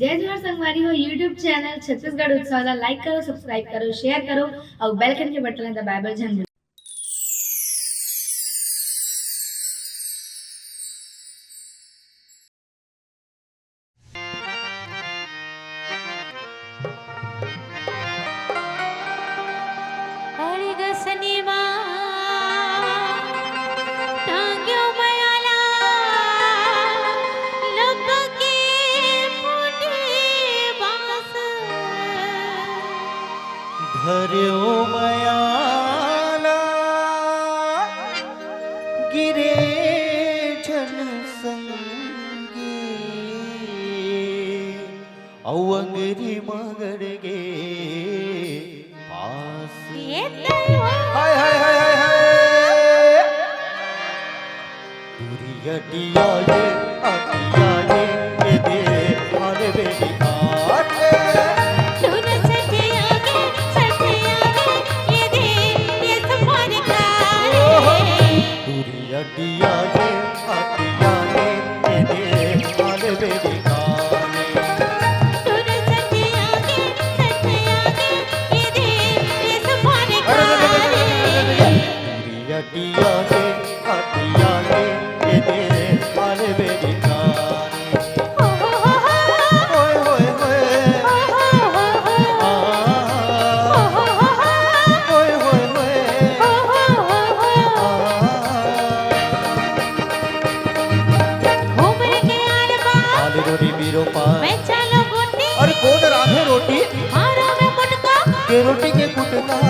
जय जोहर संगवारी हो यूट्यूब चैनल छत्तीसगढ़ उत्सव ला लाइक करो, सब्सक्राइब करो, शेयर करो और बेल आइकन के बटन ला दबाए बर झन भूलो। धर्यो मयाला गिरे जन संगी अवंगरी मगड़ गे पास हाय हाय हाय हाय हाय दुरियटिया ये अटिया ये दे हारे बेटी अटिया ये अटिया ये दे हारे बेटी अटिया ये अटिया ये दे हारे बेटी अरे कौन राधे रोटी के रोटी के कुटका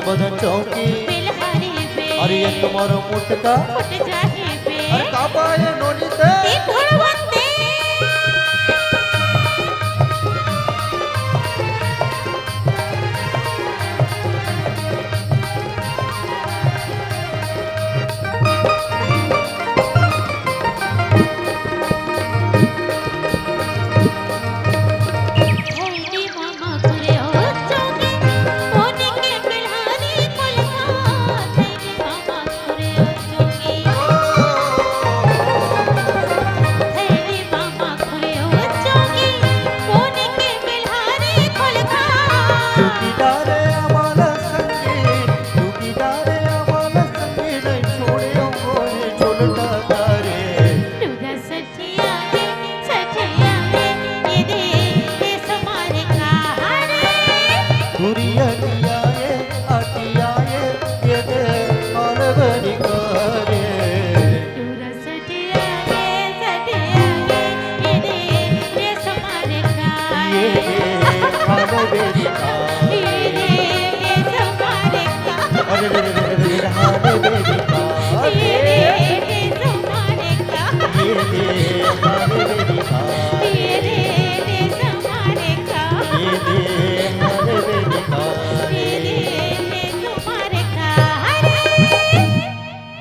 बदन चौकी अरे ये तुम्हारो मुटका अरे काबा ये नोनीते राधे बेबी